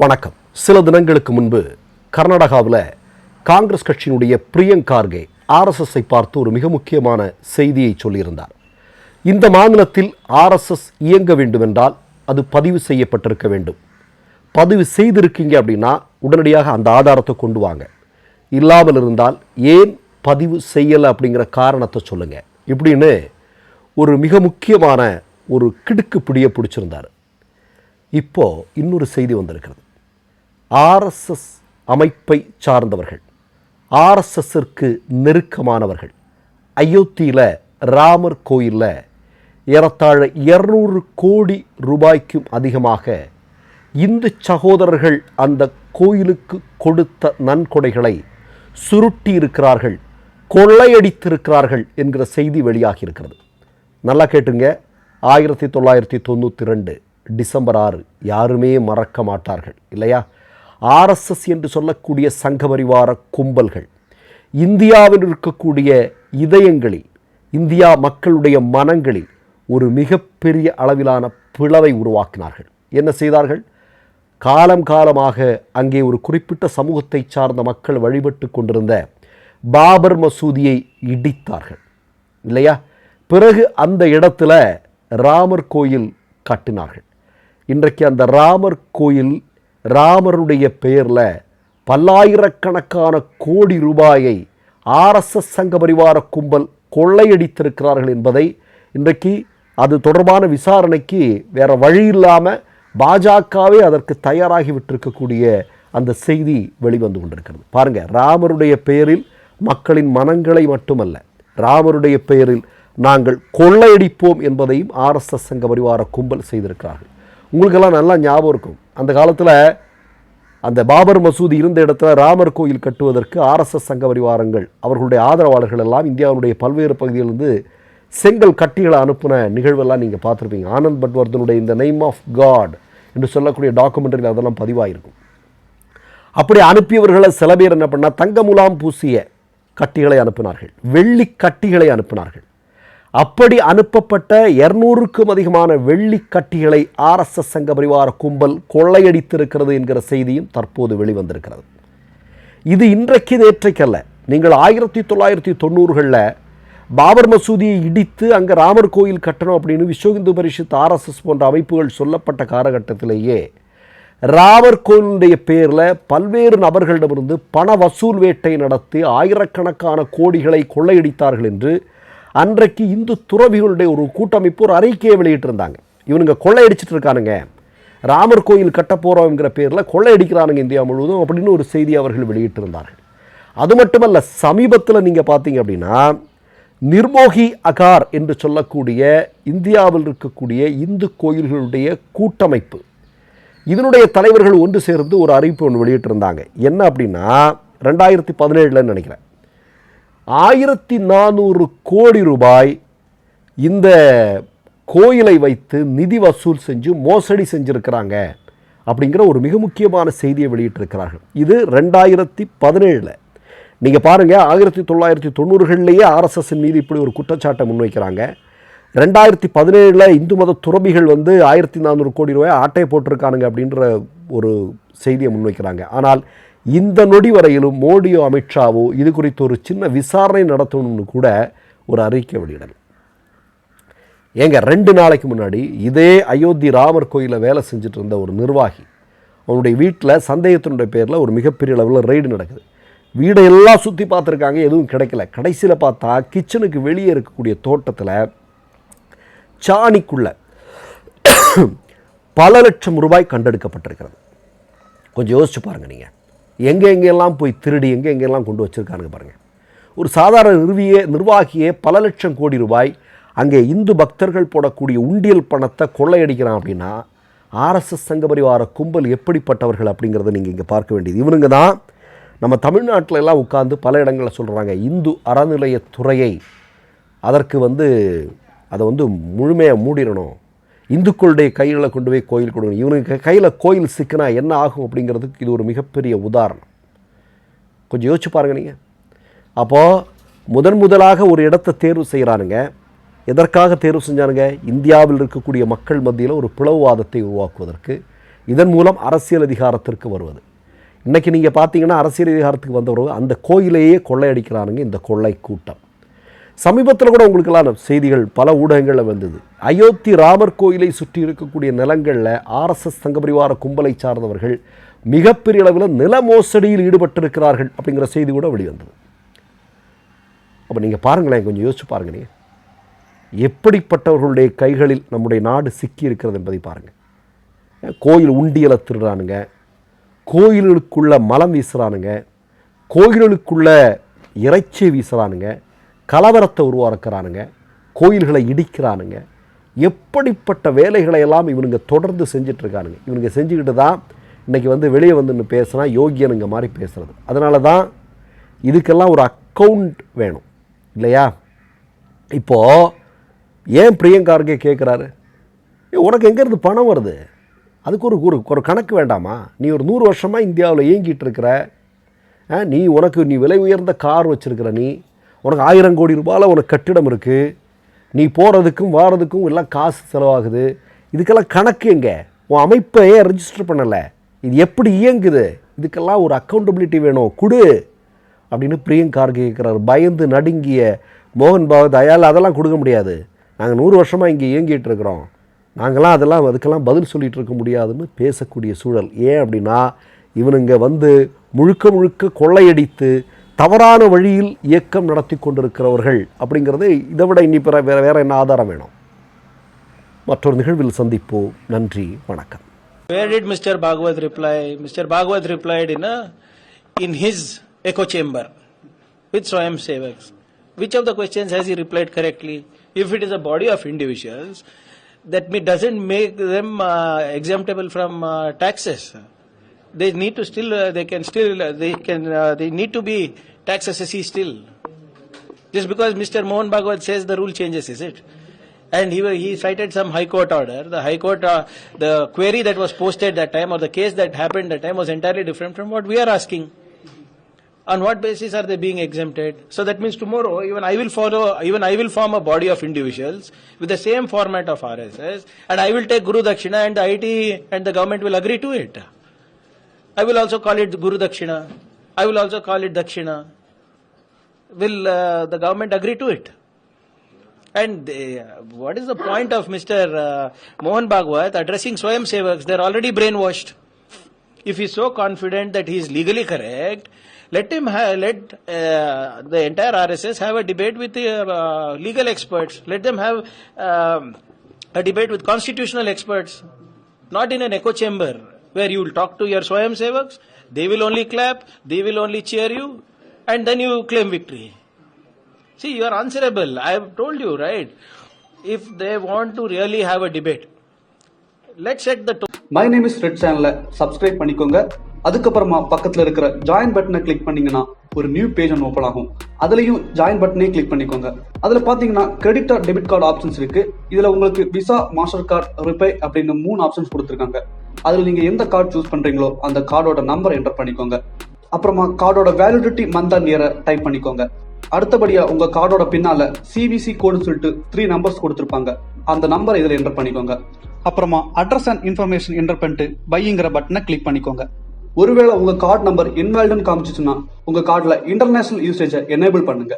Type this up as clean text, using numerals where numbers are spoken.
வணக்கம். சில தினங்களுக்கு முன்பு கர்நாடகாவில் காங்கிரஸ் கட்சியினுடைய பிரியங்க் கார்கே ஆர்எஸ்எஸ்ஸை பார்த்து ஒரு மிக முக்கியமான செய்தியை சொல்லியிருந்தார். இந்த மாநிலத்தில் ஆர்எஸ்எஸ் இயங்க வேண்டுமென்றால் அது பதிவு செய்யப்பட்டிருக்க வேண்டும். பதிவு செய்திருக்கீங்க அப்படின்னா உடனடியாக அந்த ஆதாரத்தை கொண்டு வாங்க. இல்லாமல் இருந்தால் ஏன் பதிவு செய்யலை அப்படிங்கிற காரணத்தை சொல்லுங்கள் இப்படின்னு ஒரு மிக முக்கியமான ஒரு கிடுக்கு பிடியை பிடிச்சிருந்தார். இப்போது இன்னொரு செய்தி வந்திருக்கிறது. ஆர்எஸ்எஸ் அமைப்பை சார்ந்தவர்கள், ஆர்எஸ்எஸ்ஸிற்கு நெருக்கமானவர்கள் அயோத்தியில் ராமர் கோயிலில் ஏறத்தாழ 200 கோடி ரூபாய்க்கும் அதிகமாக இந்து சகோதரர்கள் அந்த கோயிலுக்கு கொடுத்த நன்கொடைகளை சுருட்டி இருக்கிறார்கள், கொள்ளையடித்திருக்கிறார்கள் என்கிற செய்தி வெளியாகி இருக்கிறது. நல்லா கேட்டுங்க. 1992 டிசம்பர் 6 யாருமே மறக்க மாட்டார்கள் இல்லையா? ஆர்எஸ்எஸ் என்று சொல்லக்கூடிய சங்கபரிவார கும்பல்கள் இந்தியாவில் இருக்கக்கூடிய இதயங்களில், இந்தியா மக்களுடைய மனங்களில் ஒரு மிகப்பெரிய அளவிலான பிளவை உருவாக்கினார்கள். என்ன செய்தார்கள்? காலம் காலமாக அங்கே ஒரு குறிப்பிட்ட சமூகத்தை சார்ந்த மக்கள் வழிபட்டு கொண்டிருந்த பாபர் மசூதியை இடித்தார்கள் இல்லையா? பிறகு அந்த இடத்துல ராமர் கோயில் கட்டினார்கள். இன்றைக்கு அந்த ராமர் கோயில் ராமருடைய பெயரில் பல்லாயிரக்கணக்கான கோடி ரூபாயை ஆர்எஸ்எஸ் சங்க பரிவார கும்பல் கொள்ளையடித்திருக்கிறார்கள் என்பதை இன்றைக்கு அது தொடர்பான விசாரணைக்கு வேறு வழி இல்லாமல் பாஜகவே அதற்கு தயாராகி விட்டிருக்கக்கூடிய அந்த செய்தி வெளிவந்து கொண்டிருக்கிறது. பாருங்கள், ராமருடைய பெயரில் மக்களின் மனங்களை மட்டுமல்ல, ராமருடைய பெயரில் நாங்கள் கொள்ளையடிப்போம் என்பதையும் ஆர்எஸ்எஸ் சங்க பரிவார கும்பல் செய்திருக்கிறார்கள். உங்களுக்கெல்லாம் நல்லா ஞாபகம் இருக்கும், அந்த காலத்தில் அந்த பாபர் மசூதி இருந்த இடத்துல ராமர் கோயில் கட்டுவதற்கு ஆர்எஸ்எஸ் சங்க பரிவாரங்கள் அவர்களுடைய ஆதரவாளர்கள் எல்லாம் இந்தியாவுடைய பல்வேறு பகுதியிலிருந்து செங்கல் கட்டிகளை அனுப்பின நிகழ்வெல்லாம் நீங்கள் பார்த்துருப்பீங்க. ஆனந்த் பட்வர்தனுடைய இந்த நேம் ஆஃப் காட் என்று சொல்லக்கூடிய டாக்குமெண்ட்ரியில் அதெல்லாம் பதிவாயிருக்கும். அப்படி அனுப்பியவர்களை சில பேர் என்ன பண்ணால் தங்க முலாம் பூசிய கட்டிகளை அனுப்பினார்கள், வெள்ளி கட்டிகளை அனுப்பினார்கள். அப்படி அனுப்பப்பட்ட 200க்கும் அதிகமான வெள்ளி கட்டிகளை ஆர்எஸ்எஸ் சங்க பரிவார கும்பல் கொள்ளையடித்திருக்கிறது என்கிற செய்தியும் தற்போது வெளிவந்திருக்கிறது. இது இன்றைக்கு நேற்றைக்கல்ல. நீங்கள் 1990களில் பாபர் மசூதியை இடித்து அங்கே ராமர் கோயில் கட்டணும் அப்படின்னு விஸ்வ இந்து பரிஷத், ஆர்எஸ்எஸ் போன்ற அமைப்புகள் சொல்லப்பட்ட காலகட்டத்திலேயே ராமர் கோயிலுடைய பேரில் பல்வேறு நபர்களிடமிருந்து பண வசூல் வேட்டை நடத்தி ஆயிரக்கணக்கான கோடிகளை கொள்ளையடித்தார்கள் என்று அன்றைக்கு இந்து துறவிகளுடைய ஒரு கூட்டமைப்பு ஒரு அறிக்கையை வெளியிட்டிருந்தாங்க. இவனுங்க கொள்ளையடிச்சிட்டு இருக்கானுங்க, ராமர் கோயில் கட்ட போகிறோங்கிற பேரில் கொள்ளையடிக்கிறானுங்க இந்தியா முழுவதும் அப்படின்னு ஒரு செய்தி அவர்கள் வெளியிட்டிருந்தார்கள். அது மட்டுமல்ல, சமீபத்தில் நீங்கள் பார்த்தீங்க அப்படின்னா நிர்மோகி அகார் என்று சொல்லக்கூடிய இந்தியாவில் இருக்கக்கூடிய இந்து கோயில்களுடைய கூட்டமைப்பு, இதனுடைய தலைவர்கள் ஒன்று சேர்ந்து ஒரு அறிவிப்பு ஒன்று வெளியிட்டிருந்தாங்க. என்ன அப்படின்னா 2017 நினைக்கிறேன், 1400 கோடி ரூபாய் இந்த கோயிலை வைத்து நிதி வசூல் செஞ்சு மோசடி செஞ்சுருக்கிறாங்க அப்படிங்கிற ஒரு மிக முக்கியமான செய்தியை வெளியிட்டிருக்கிறார்கள். இது 2017. நீங்கள் பாருங்கள், 1990களிலேயே ஆர்எஸ்எஸ்ஸின் மீது இப்படி ஒரு குற்றச்சாட்டை முன்வைக்கிறாங்க. 2017 இந்து மத துறவிகள் 1400 கோடி ரூபாய் ஆட்டையை போட்டிருக்கானுங்க அப்படின்ற ஒரு செய்தியை முன்வைக்கிறாங்க. ஆனால் இந்த நொடி வரையிலும் மோடியோ அமித்ஷாவோ இது குறித்து ஒரு சின்ன விசாரணை நடத்தணும்னு கூட ஒரு அறிக்கை வெளியிடணும். ஏங்க, 2 நாளைக்கு முன்னாடி இதே அயோத்தி ராமர் கோயிலில் வேலை செஞ்சுட்டு இருந்த ஒரு நிர்வாகி, அவனுடைய வீட்டில் சந்தேகத்தினுடைய பேரில் ஒரு மிகப்பெரிய அளவில் ரெய்டு நடக்குது. வீடையெல்லாம் சுற்றி பார்த்துருக்காங்க, எதுவும் கிடைக்கல. கடைசியில் பார்த்தா கிச்சனுக்கு வெளியே இருக்கக்கூடிய தோட்டத்தில் சாணிக்குள்ள பல லட்சம் ரூபாய் கண்டெடுக்கப்பட்டிருக்கிறது. கொஞ்சம் யோசிச்சு பாருங்கள். நீங்கள் எங்கெங்கெல்லாம் போய் திருடி எங்கெங்கெல்லாம் கொண்டு வச்சுருக்கானுங்க பாருங்கள். ஒரு சாதாரண நிர்வாகியே பல லட்சம் கோடி ரூபாய் அங்கே இந்து பக்தர்கள் போடக்கூடிய உண்டியல் பணத்தை கொள்ளையடிக்கிறான் அப்படின்னா ஆர்எஸ்எஸ் சங்க பரிவார கும்பல் எப்படிப்பட்டவர்கள் அப்படிங்கிறத நீங்கள் இங்கே பார்க்க வேண்டியது. இவனுங்க தான் நம்ம தமிழ்நாட்டில் எல்லாம் உட்கார்ந்து பல இடங்களில் சொல்கிறாங்க, இந்து அறநிலையத்துறையை அதற்கு அதை முழுமையாக மூடிடணும், இந்துக்களுடைய கையில் கொண்டு போய் கோயில் கொடுக்கணும். இவனுக்கு கையில் கோயில் சிக்கினா என்ன ஆகும் அப்படிங்கிறதுக்கு இது ஒரு மிகப்பெரிய உதாரணம். கொஞ்சம் யோசிச்சு பாருங்கள் நீங்கள். அப்போது முதலாக ஒரு இடத்தை தேர்வு செய்கிறானுங்க. எதற்காக தேர்வு செஞ்சானுங்க? இந்தியாவில் இருக்கக்கூடிய மக்கள் மத்தியில் ஒரு பிளவுவாதத்தை உருவாக்குவதற்கு, இதன் மூலம் அரசியல் அதிகாரத்திற்கு வருவது. இன்றைக்கி நீங்கள் பார்த்தீங்கன்னா அரசியல் அதிகாரத்துக்கு வந்தவர்கள் அந்த கோயிலையே கொள்ளையடிக்கிறானுங்க இந்த கொள்ளை கூட்டம். சமீபத்தில் கூட உங்களுக்கெல்லாம் செய்திகள் பல ஊடகங்களில் வந்தது. அயோத்தி ராமர் கோயிலை சுற்றி இருக்கக்கூடிய நிலங்களில் ஆர்எஸ்எஸ் சங்கபரிவார கும்பலை சார்ந்தவர்கள் மிகப்பெரிய அளவில் நில மோசடியில் ஈடுபட்டிருக்கிறார்கள் அப்படிங்கிற செய்தி கூட வெளிவந்தது. அப்போ நீங்கள் பாருங்களேன், கொஞ்சம் யோசிச்சு பாருங்களே, எப்படிப்பட்டவர்களுடைய கைகளில் நம்முடைய நாடு சிக்கி இருக்கிறது என்பதை பாருங்கள். கோயில் உண்டியலை திருடுறானுங்க, கோயில்களுக்குள்ள மலம் வீசுகிறானுங்க, கோயில்களுக்குள்ள இறைச்சி வீசுகிறானுங்க, கலவரத்தை உருவாக்குறானுங்க, கோயில்களை இடிக்கிறானுங்க. எப்படிப்பட்ட வேலைகளை எல்லாம் இவனுங்க தொடர்ந்து செஞ்சிட்ருக்கானுங்க. இவனுங்க செஞ்சுக்கிட்டு தான் இன்றைக்கி வெளியே வந்துன்னு பேசுனா யோகியனுங்க மாதிரி பேசுகிறது. அதனால தான் இதுக்கெல்லாம் ஒரு அக்கௌண்ட் வேணும் இல்லையா? இப்போது ஏன் பிரியங்கார்கே கேட்குறாரு, உனக்கு எங்கேருந்து பணம் வருது, அதுக்கு ஒரு கணக்கு வேண்டாமா? நீ ஒரு 100 வருஷமாக இந்தியாவில் இயங்கிட்டு இருக்கிற, நீ விலை உயர்ந்த கார் வச்சுருக்கிற, உனக்கு 1000 கோடி ரூபாயில் உனக்கு கட்டிடம் இருக்குது, நீ போகிறதுக்கும் வாரதுக்கும் எல்லாம் காசு செலவாகுது, இதுக்கெல்லாம் கணக்கு எங்கே? உன் அமைப்பை ஏன் ரெஜிஸ்டர் பண்ணலை? இது எப்படி இயங்குது? இதுக்கெல்லாம் ஒரு அக்கௌண்டபிலிட்டி வேணும், கொடு அப்படின்னு பிரியங்கார்கே கேட்குறாரு. பயந்து நடுங்கிய மோகன் பாகவத், அதெல்லாம் கொடுக்க முடியாது, நாங்கள் 100 வருஷமாக இங்கே இயங்கிட்டு இருக்கிறோம், நாங்களாம் அதுக்கெல்லாம் பதில் சொல்லிகிட்டு இருக்க முடியாதுன்னு பேசக்கூடிய சூழல். ஏன் அப்படின்னா இவனுங்க முழுக்க முழுக்க கொள்ளையடித்து தவறான வழியில் இயக்கம் நடத்தி கொண்டிருக்கிறவர்கள் அப்படிங்கிறது. இதை விட இனி வேற என்ன ஆதாரம் வேணும்? மற்றொரு நிகழ்வில் சந்திப்போம். நன்றி, வணக்கம். Where did Mr. Bhagwat reply? Mr. Bhagwat replied in his echo chamber with Swayam Sevaks. Which of the questions has he replied correctly? If it is a body of individuals, that doesn't make them exemptable from taxes. They need to still, they need to be tax assessee still. Just because Mr. Mohan Bhagwat says the rule changes, is it? And he cited some High Court order. The High Court, the query that was posted that time or the case that happened that time was entirely different from what we are asking. On what basis are they being exempted? So that means tomorrow even I will form a body of individuals with the same format of RSS, and I will take Guru Dakshina, and the IT and the government will agree to it. I will also call it Guru Dakshina. I will also call it Dakshina. Will the government agree to it? And what is the point of Mr. Mohan Bhagwat addressing Swayam Sevaks? They are already brainwashed. If he is so confident that he is legally correct, let the entire RSS have a debate with legal experts. Let them have a debate with constitutional experts, not in an echo chamber where you will talk to your Swayam Sevaks, they will only clap, they will only cheer you, and then you claim victory. See, you are answerable. I have told you, right? If they want to really have a debate, let's set the tone. My name is Red Channel. Subscribe பண்ணிக்கோங்க. அதுக்கப்புறமா பக்கத்தில் இருக்கிற join பட்டனை click பண்ணீங்கன்னா ஒரு new page ஒன்று open ஆகும். அதுலயும் ஜாயின் பட்டனே கிளிக் பண்ணிக்கோங்க. அதுல பாத்தீங்கன்னா credit card, debit card options இருக்கு. இதுல உங்களுக்கு விசா, மாஸ்டர் கார்டு, ரிப்பே அப்படின்னு 3 ஆப்ஷன்ஸ் கொடுத்துருக்காங்க. அதுல நீங்க எந்த கார்டு சூஸ் பண்றீங்களோ அந்த கார்டோட நம்பர் என்டர் பண்ணிக்கோங்க. அப்புறமா கார்டோட வேலிடிட்டி மந்த் அண்ட் இயரை டைப் பண்ணிக்கோங்க. அடுத்தபடியா உங்க கார்டோட பின்னால CVC கோடுன்னு சொல்லிட்டு 3 நம்பர்ஸ் கொடுத்துருப்பாங்க. அந்த நம்பரை இதுல என்டர் பண்ணிக்கோங்க. அப்புறமா அட்ரஸ் அண்ட் இன்ஃபர்மேஷன் என்டர் பண்ணிட்டு பைங்கிற பட்டனை கிளிக் பண்ணிக்கோங்க. ஒருவேளை உங்க கார்டு நம்பர் இன்வாலிட்னு காமிச்சிச்சுன்னா உங்க கார்டுல இன்டர்நேஷனல் யூசேஜை எனேபிள் பண்ணுங்க.